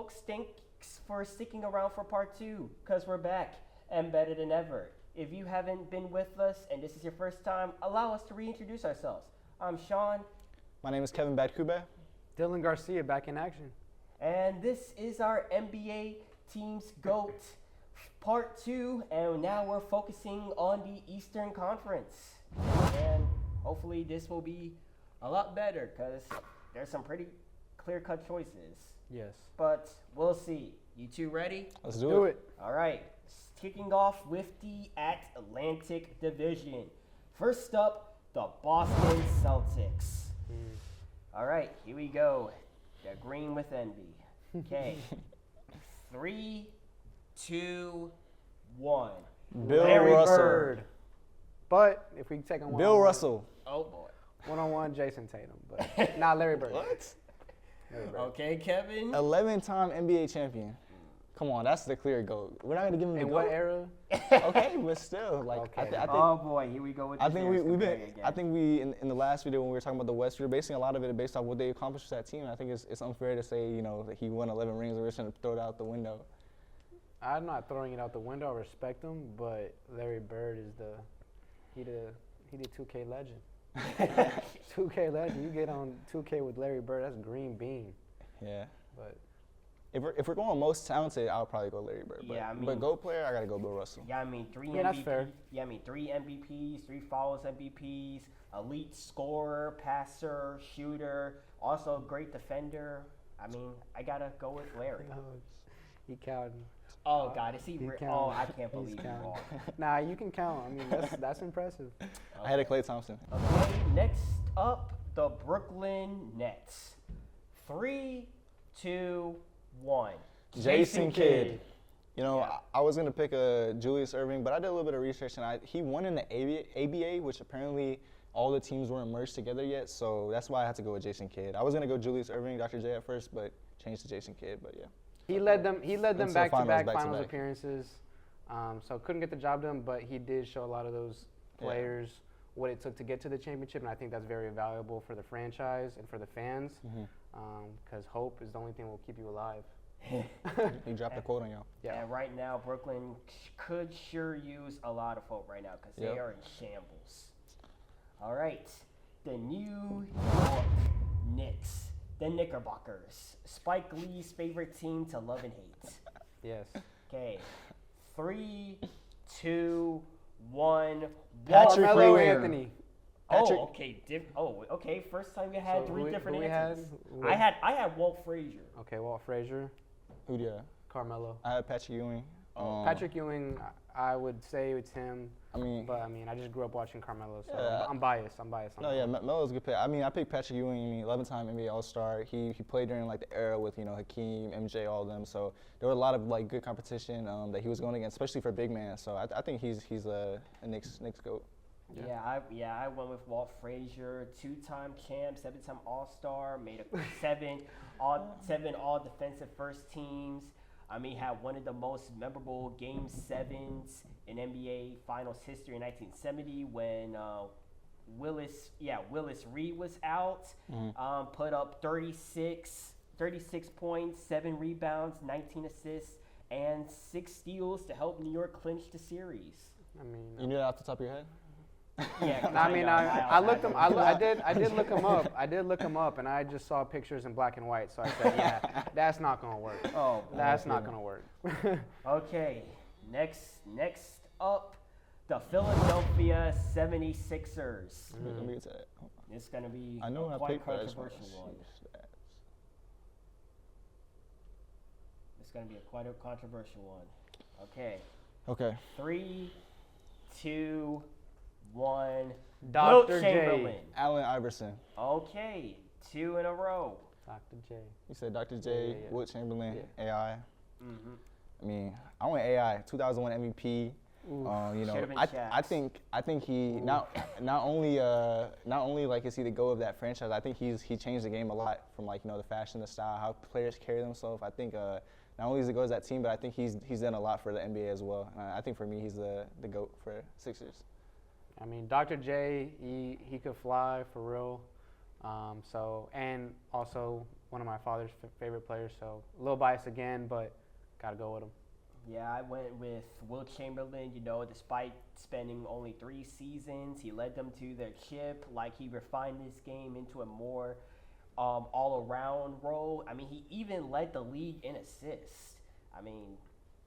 folks. Thanks for sticking around for part 2, because we're back and better than ever. If you haven't been with us and this is your first time, allow us to reintroduce ourselves. I'm Sean. My name is Kevin Badkoubeh. Dylan Garcia back in action. And this is our NBA Teams GOAT part 2, and now we're focusing on the Eastern Conference. And hopefully this will be a lot better because there's some pretty clear-cut choices. Yes. But we'll see. You two ready? Let's do it. All right. Kicking off with the Atlantic Division. First up, the Boston Celtics. All right, here we go. They're green with envy. Okay. 3, 2, 1. Bill Larry Russell. Bird. But if we take on Bill Russell. Oh, boy. One-on-one, Jason Tatum. But not Larry Bird. What? Larry Bird. Okay, Kevin. 11-time NBA champion. Come on, that's the clear GOAT. We're not gonna give him the In GOAT. what era? Okay, but still, like Okay. I think. Oh boy, here we go with the I think Bears we've been. comparing again. I think we in the last video when we were talking about the West, we were basing a lot of it based off what they accomplished with that team. I think it's unfair to say that he won 11 rings. We're just gonna throw it out the window. I'm not throwing it out the window. I respect him, but Larry Bird is he the 2K legend. 2K legend. You get on 2K with Larry Bird, that's green bean. Yeah. But If we're going most talented, I'll probably go Larry Bird. But, Yeah, I mean- but GOAT player, I gotta go Bill Russell. Yeah, I mean 3 Yeah, MVP. that's fair. Yeah, I mean 3 MVPs, 3 Finals MVPs, elite scorer, passer, shooter, also great defender. I mean, I gotta go with Larry. he counting. Oh God, is he? He Oh, counting. I can't He's believe you're counting. wrong. Nah, you can count. I mean, that's impressive. I had a Klay Thompson. Okay, next up, the Brooklyn Nets. 3, 2, 1. Jason Kidd. Yeah. I was gonna pick Julius Erving, but I did a little bit of research and he won in the ABA, which apparently all the teams weren't merged together yet. So that's why I had to go with Jason Kidd. I was gonna go Julius Erving, Dr. J at first, but changed to Jason Kidd. But yeah. He led them Into the back-to-back finals, finals back-to-back. appearances. So couldn't get the job done, but he did show a lot of those players what it took to get to the championship, and I think that's very valuable for the franchise and for the fans, because hope is the only thing that will keep you alive. He dropped a quote on y'all. Yeah. And right now, Brooklyn could sure use a lot of hope right now because they Yep. are in shambles. All right, the New York Knicks, the Knickerbockers, Spike Lee's favorite team to love and hate. Yes. Okay, 3, 2, 1. Patrick Carmelo Ewing. Anthony. Patrick- Okay. First time we had So 3 who different we answers. had? I had Walt Frazier. Okay, Walt Frazier, Who do you have? Carmelo. I had Patrick Ewing. Patrick Ewing, I would say it's him, I mean, but I mean, I just grew up watching Carmelo, so Yeah. I'm biased. on no, yeah, Melo's a good pick. I mean, I picked Patrick Ewing. I mean, 11-time NBA All-Star. He played during like the era with Hakeem, MJ, all of them. So there were a lot of like good competition that he was going against, especially for big man. So I think he's a Knicks GOAT. Yeah, I went with Walt Frazier, 2-time champ, 7-time All-Star, made a 7 all defensive first teams. I mean, had one of the most memorable Game 7s in NBA Finals history in 1970 when Willis Reed was out. Put up 36 points, 7 rebounds, 19 assists, and 6 steals to help New York clinch the series. I mean, You knew that off the top of your head? Yeah, I mean, I looked him. I did look him up. I did look him up, and I just saw pictures in black and white. So I said, yeah, that's not gonna work. Oh, That's not gonna work. okay. Next up, the Philadelphia 76ers. Let me get to that. It's gonna be I know a I quite picked, but I just want controversial to one. see stats. It's gonna be quite a controversial one. Okay, Okay. 3, 2, 1. Dr. Wilt J. Chamberlain. Allen Iverson. Okay, 2 in a row. Dr. J. You said Dr. J, Yeah. Wilt Chamberlain, Yeah. AI. Mm-hmm. I mean, I went AI, 2001 MVP. Should've been I Shaq's. think he not only like is he the go of that franchise. I think he changed the game a lot from the fashion, the style, how players carry themselves. I think not only is he the go of that team, but I think he's done a lot for the NBA as well. I think for me, he's the GOAT for Sixers. I mean, Dr. J, he could fly for real. And also one of my father's favorite players. So a little biased again, but gotta go with him. Yeah, I went with Will Chamberlain. You know, despite spending only 3 seasons, he led them to their chip. Like, he refined this game into a more all-around role. I mean, he even led the league in assists. I mean,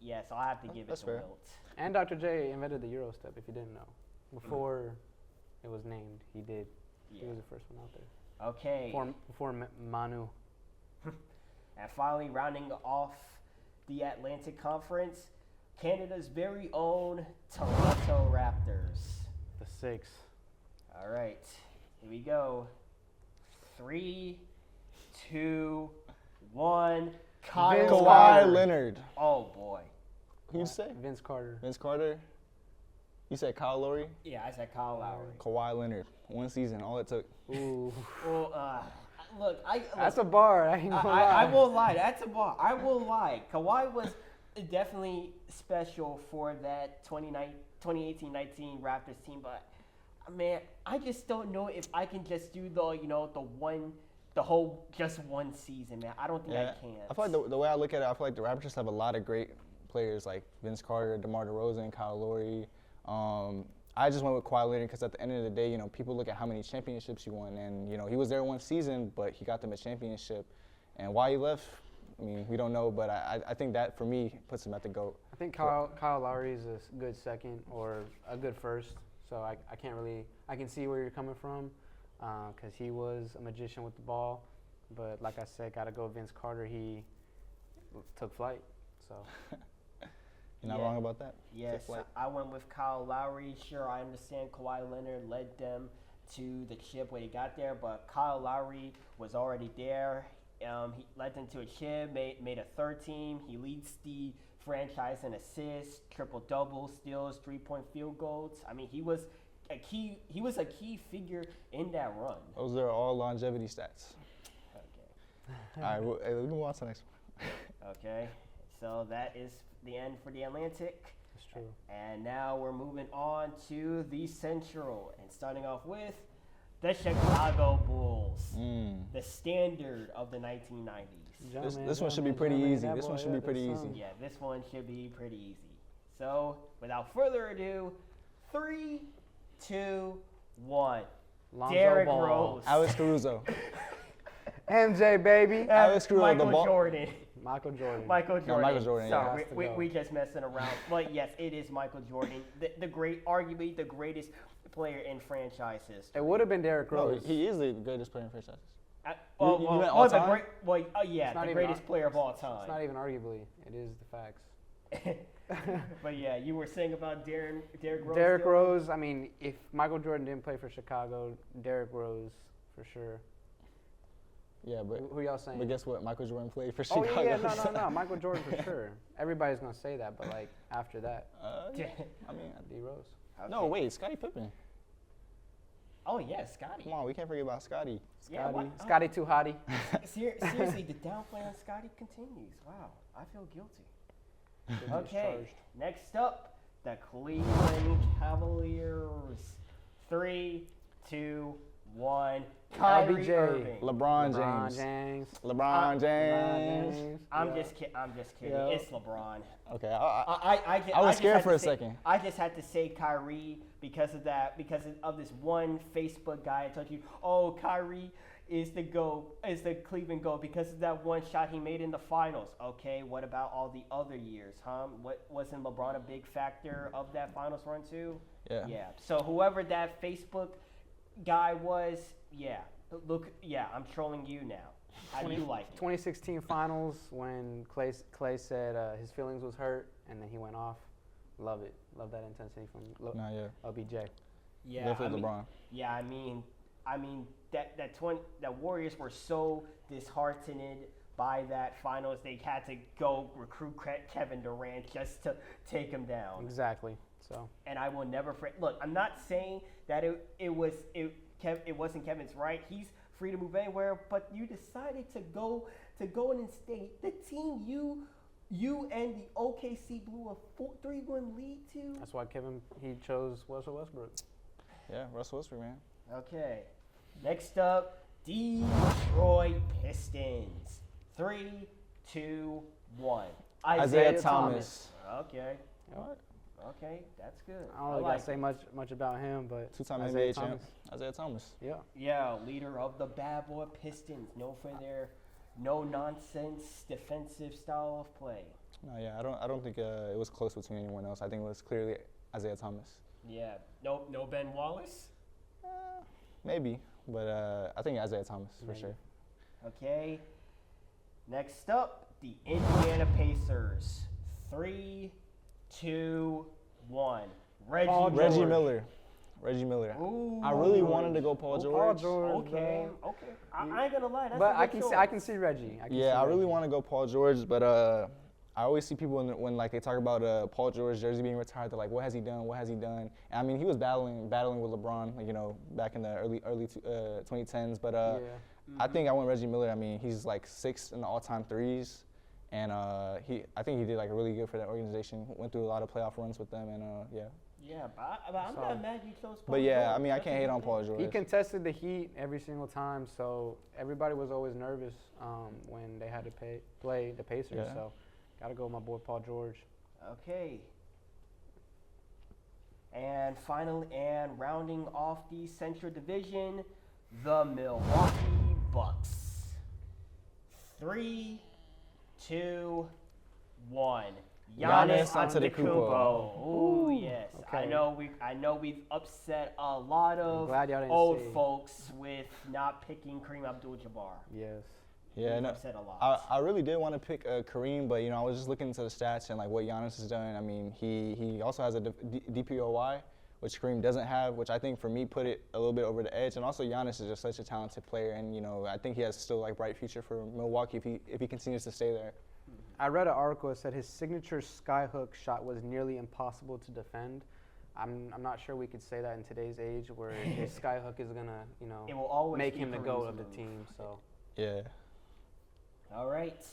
yeah, so I have to give it to fair. Wilt. And Dr. J invented the Euro step, if you didn't know. Before it was named, he did. Yeah. He was the first one out there. Okay. Before Manu. And finally, rounding off the Atlantic Conference, Canada's very own Toronto Raptors. The 6. All right, here we go. 3, 2, 1. Kawhi Leonard. Oh boy. Who'd you say? Vince Carter. Vince Carter. You said Kyle Lowry. Yeah, I said Kyle Lowry. Kawhi Leonard. 1 season. All it took. Ooh. Well, look, That's a bar. I ain't gonna lie. I won't lie. That's a bar. I will lie. Kawhi was definitely special for that 2018-19 Raptors team, but man, I just don't know if I can just do the whole just 1 season, man. I don't think I can. I feel like the way I look at it, I feel like the Raptors have a lot of great players like Vince Carter, DeMar DeRozan, Kyle Lowry. I just went with Kawhi Leonard because at the end of the day, you know, people look at how many championships he won, and you know, he was there 1 season, but he got them a championship. And why he left, I mean, we don't know, but I think that for me puts him at the GOAT. I think Kyle Lowry is a good second or a good first. So I can't really, I can see where you're coming from because he was a magician with the ball. But like I said, got to go Vince Carter. He took flight. So You're not wrong about that. Yes, I went with Kyle Lowry. Sure, I understand Kawhi Leonard led them to the chip when he got there, but Kyle Lowry was already there. He led them to a chip, made a 3rd team. He leads the franchise in assists, triple-double, steals, 3-point field goals. I mean, he was a key figure in that run. Those are all longevity stats. Okay. All right, well, hey, let's move on to the next one. Okay, so that is the end for the Atlantic. that's true. And now we're moving on to the Central, and starting off with the Chicago Bulls, the standard of the 1990s. This one should be pretty easy. This one should be pretty easy. Yeah, this one should be pretty easy. So, without further ado, 3, 2, 1. Lonzo Derrick Ball. Rose. Alex Caruso. MJ, baby. Alex Caruso, Michael the ball. Jordan. Michael Jordan. Michael Jordan. No, Michael Jordan, yeah. Sorry, Has to we go. just messing around. But yes, it is Michael Jordan, arguably the greatest player in franchise history. It would have been Derrick No, Rose. he is the greatest player in franchise. Well, you meant all time? Yeah, not the even greatest player of all It's time. not even arguably. It is the facts. But yeah, you were saying about Derrick Rose. Derrick still? Rose, I mean, if Michael Jordan didn't play for Chicago, Derrick Rose for sure. Yeah, but Who y'all saying? but guess what? Michael Jordan played for Oh Chicago. yeah, no, Michael Jordan for sure. Everybody's gonna say that, but like after that, Yeah, I mean, D Rose. no, Okay. wait, Scottie Pippen. Oh yeah, Scotty. Come on, we can't forget about Scotty. Yeah, what? Scotty too hottie. Seriously, the downplay on Scotty continues. Wow, I feel guilty. Okay, next up, the Cleveland Cavaliers. 3, 2, 1. Kyrie LBJ. Irving. LeBron James. LeBron James. I'm just kidding. Yeah. It's LeBron. Okay, I was just scared had for to a say- second. I just had to say Kyrie because of this one Facebook guy. I told you, oh, Kyrie is the Cleveland GOAT because of that one shot he made in the finals. Okay, what about all the other years, huh? Wasn't LeBron a big factor of that finals run too? Yeah. Yeah. So whoever that Facebook guy was, I'm trolling you now. How do you like it? 2016 Finals when Clay said his feelings was hurt and then he went off. Love it. Love that intensity from LBJ. Yeah, Definitely LeBron. Yeah, I mean that Warriors were so disheartened by that finals, they had to go recruit Kevin Durant just to take him down. Exactly. So. And I will never forget. Look, I'm not saying that it wasn't Kevin's right. He's free to move anywhere, but you decided to go and state the team you and the OKC blew a 3-1 lead to. That's why he chose Russell Westbrook. Yeah, Russell Westbrook, man. Okay. Next up, Detroit Pistons. 3, 2, 1. Isaiah Thomas. Okay. All right. Okay, that's good. I don't really gotta say much about him, but Two-time Isaiah NBA champ. Thomas. Isaiah Thomas. Yeah. Yeah, leader of the bad boy Pistons, known for their no-nonsense defensive style of play. No, yeah, I don't think it was close between anyone else. I think it was clearly Isaiah Thomas. Yeah, no Ben Wallace. Maybe, but I think Isaiah Thomas for Maybe. sure. Okay. Next up, the Indiana Pacers. 3, 2, 1. Reggie Miller. Reggie Miller. Ooh. I really wanted to go Paul George. Okay. I ain't gonna lie. That's But a I good can choice. see Reggie. Yeah, I really want to go Paul George, but I always see people when like they talk about Paul George jersey being retired, they're like, what has he done? What has he done? And I mean, he was battling with LeBron, like, you know, back in the early 2010s. But I think I went Reggie Miller. I mean, he's like 6th in the all-time threes, and I think he did like really good for that organization. Went through a lot of playoff runs with them, and yeah. Yeah, but I'm not mad you chose Paul But yeah, George. I mean, I That's can't a hate good on pick. Paul George. He contested the Heat every single time, so everybody was always nervous when they had to play the Pacers. Yeah. So, gotta go with my boy Paul George. Okay. And finally, rounding off the Central Division, the Milwaukee Bucks. 3, 2, 1. Giannis Antetokounmpo. Ooh, yes. Okay. I know we've upset a lot of glad y'all didn't old see. folks with not picking Kareem Abdul-Jabbar. Yes. Yeah, We've no, upset a lot. I really did want to pick Kareem, but you know, I was just looking into the stats and like what Giannis has done. I mean, he also has a DPOY, which Kareem doesn't have, which I think for me put it a little bit over the edge. And also Giannis is just such a talented player, and you know, I think he has still like bright future for Milwaukee if he continues to stay there. I read an article that said his signature skyhook shot was nearly impossible to defend. I'm not sure we could say that in today's age, where his skyhook is gonna, you know, It will always make be him the Kareem's GOAT of the move. team. So Yeah. All right,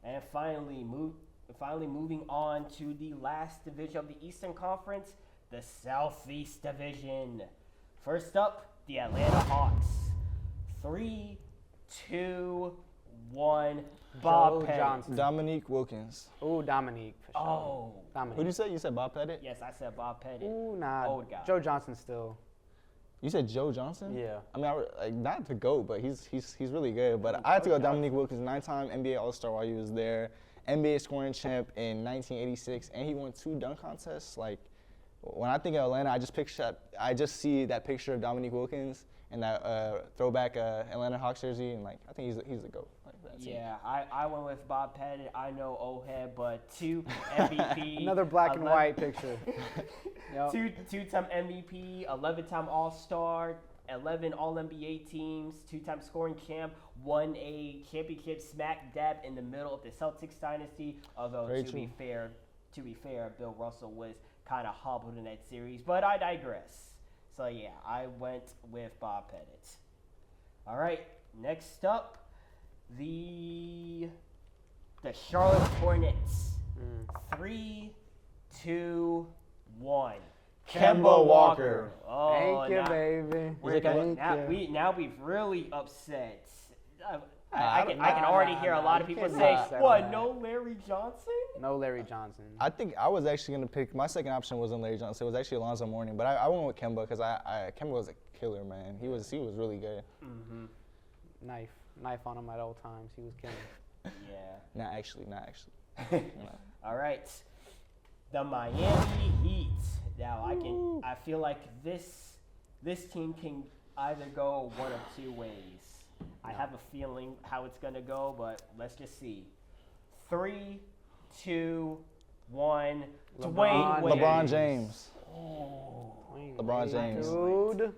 and finally moving on to the last division of the Eastern Conference, the Southeast Division. First up, the Atlanta Hawks. 3, 2, 1. Bob Joe Pettit. Johnson. Dominique Wilkins. Ooh, Dominique for sure. Oh. Dominique. Who'd you say? You said Bob Pettit? Yes, I said Bob Pettit. Ooh, nah. Old guy. Joe Johnson still. You said Joe Johnson? Yeah. I mean, like not to go, but he's really good. But I had to go Dominique Wilkins, 9-time NBA All-Star while he was there, NBA scoring champ in 1986, and he won 2 dunk contests. Like when I think of Atlanta, I just see that picture of Dominique Wilkins and that throwback Atlanta Hawks jersey, and like I think he's the GOAT. Like that team. Yeah, I went with Bob Pettit. I know old head, but 2 MVP. Another black and 11 white picture. Yep. Two-time MVP, 11-time All-Star, 11 All-NBA teams, 2-time scoring champ, won a championship smack dab in the middle of the Celtics dynasty. Although Very to true. be fair, Bill Russell was kind of hobbled in that series. But I digress. So yeah, I went with Bob Pettit. All right, next up, the Charlotte Hornets. 3, 2, 1. Kemba Walker. Oh, Thank you, now, baby. we're gonna, Thank you. now we've really upset. I I can already hear a lot of you people can't say, upset "What? that. No Larry Johnson?" No Larry Johnson. I think I was actually gonna pick. My second option wasn't Larry Johnson. It was actually Alonzo Mourning, but I went with Kemba because Kemba was a killer, man. He was really good. Mm-hmm. Knife on him at all times. He was killing. Yeah. Not actually. All right. The Miami Heat. Now I feel like this team can either go one of 2 ways. I have a feeling how it's gonna go, but let's just see. 3, 2, 1. Dwayne Wade. LeBron James. Wayne LeBron Wade, James. Dude.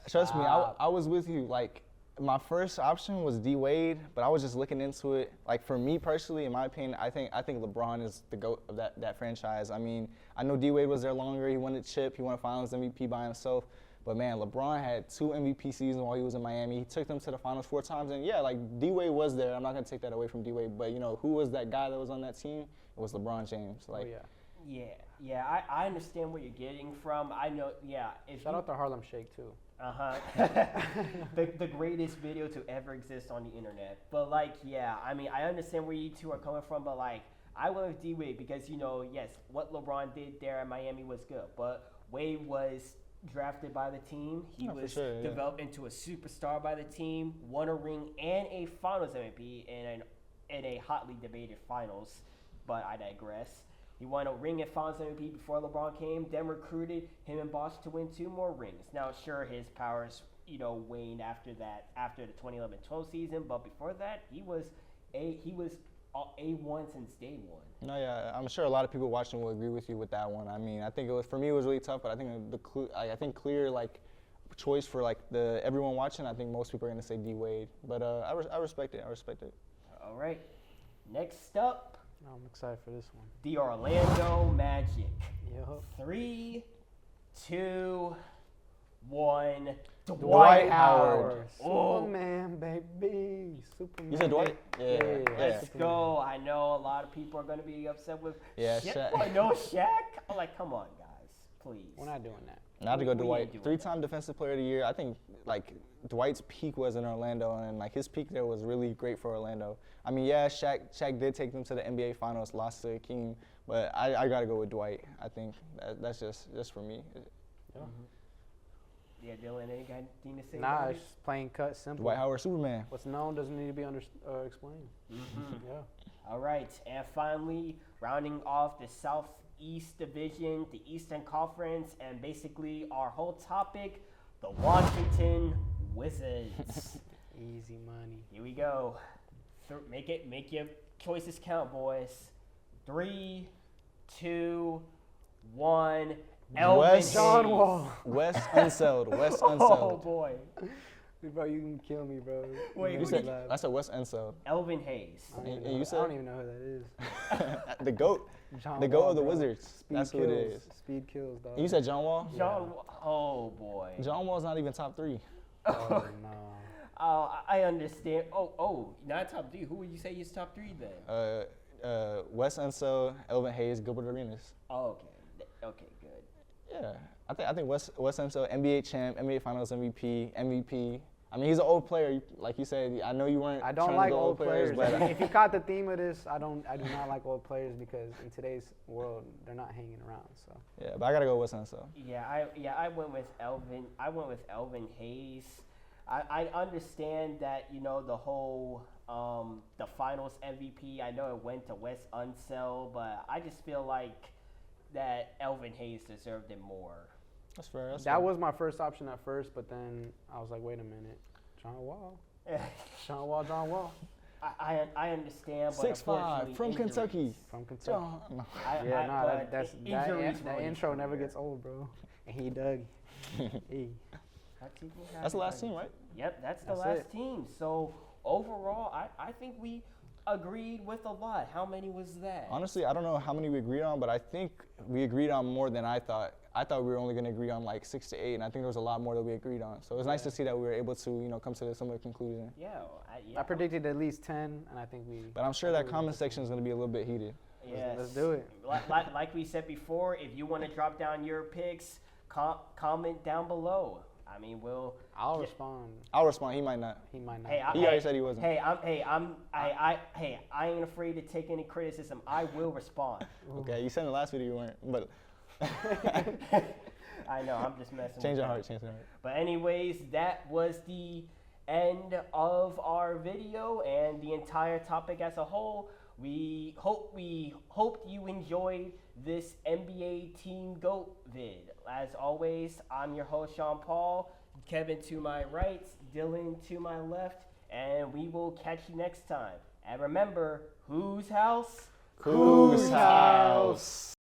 Trust me, I was with you. Like my first option was D Wade, but I was just looking into it. Like for me personally, in my opinion, I think LeBron is the GOAT of that franchise. I mean, I know D Wade was there longer. He won the chip. He won a Finals MVP by himself. But man, LeBron had 2 MVP seasons while he was in Miami. He took them to the Finals 4 times, and yeah, like D Wade was there. I'm not gonna take that away from D Wade, but you know who was that guy that was on that team? It was LeBron James. Like, Oh, yeah. Yeah, I understand where you're getting from. I know, yeah. Shout out to Harlem Shake, too. The greatest video to ever exist on the internet. But like, yeah, I mean, I understand where you two are coming from, but like, I went with D Wade because yes, what LeBron did there at Miami was good, but Wade was drafted by the team. He was developed into a superstar by the team, won a ring and a Finals MVP in a hotly debated Finals. But I digress. He won a ring at Finals MVP before LeBron came, then recruited him and Bosh to win 2 more rings. Now, sure, his powers, waned after the 2011-12 season, but before that, he was A1 since day one. No, yeah, I'm sure a lot of people watching will agree with you with that one. I mean, I think for me it was really tough, but I think clear like choice for like everyone watching. I think most people are gonna say D Wade, but I respect it. All right, next up. I'm excited for this one. The Orlando Magic. Yup. 3, 2, 1. Dwight Howard. Oh. Superman, baby. Superman. You said Dwight? Yeah. Let's go. I know a lot of people are going to be upset with Shaq. I know Shaq. I'm like, come on, guys. Please. We're not doing that. Not to go We Dwight. ain't doing 3-time Defensive Player of the Year. I think like Dwight's peak was in Orlando, and like his peak there was really great for Orlando. I mean, yeah, Shaq did take them to the NBA Finals, lost to Hakeem, but I gotta go with Dwight. I think that's just for me. Yeah. Yeah, Dylan, anything to say? Nah, about it's just plain cut, simple. Dwight Howard, Superman. What's known doesn't need to be explained. Yeah. All right, and finally, rounding off the Southeast Division, the Eastern Conference, and basically our whole topic, the Washington Wizards. Easy money. Here we go. Make your choices count, boys. 3, 2, 1. Wes John Wall. Wes Unseld. Oh boy. Bro, you can kill me, bro. Wait, You said I said Wes Unseld. Elvin Hayes. And you said I don't even know who that is. the GOAT. John The GOAT Wall, of the bro. Wizards. Speed That's kills. who it is. Speed kills, dog. And you said John Wall? Oh boy. John Wall's not even top 3. Oh, no. I understand. Not top 3. Who would you say is top 3 then? Wes Unseld, Elvin Hayes, Gilbert Arenas. Oh, okay, good. Yeah, I think Wes Unseld, NBA champ, NBA Finals MVP. I mean, he's an old player, like you said. I know you weren't. I don't trying like to go old players. but If you caught the theme of this, I do not like old players because in today's world they're not hanging around. So yeah, but I gotta go Wes Unseld. I went with Elvin. I went with Elvin Hayes. I understand that the whole the Finals MVP. I know it went to Wes Unseld, but I just feel like that Elvin Hayes deserved it more. That's fair. that was my first option at first, but then I was like, wait a minute, John Wall. John Wall. I understand, but 6'5" from injuries. Kentucky. From Kentucky. John. That intro never gets old, bro. And he dug. Hey. That's the last team, right? Yep, that's the That's last it. team. So overall, I think we agreed with a lot. How many was that? Honestly, I don't know how many we agreed on, but I think we agreed on more than I thought. I thought we were only going to agree on like 6 to 8, and I think there was a lot more that we agreed on. So it was nice to see that we were able to, come to a similar conclusion. Yeah, I predicted at least 10, and I think we. But I'm sure that comment section is going to be a little bit heated. Yes. Let's do it. Like we said before, if you want to drop down your picks, comment down below. I mean, I'll respond. I'll respond. He might not. He might not. He already said he wasn't. I ain't afraid to take any criticism. I will respond. Okay, you said in the last video you weren't, but I know, I'm just messing change with your that. heart, change your heart. But anyways, that was the end of our video and the entire topic as a whole. We hope you enjoyed this NBA Team GOAT vid. As always, I'm your host, Sean Paul, Kevin to my right, Dylan to my left, and we will catch you next time. And remember, whose house? Cougs house.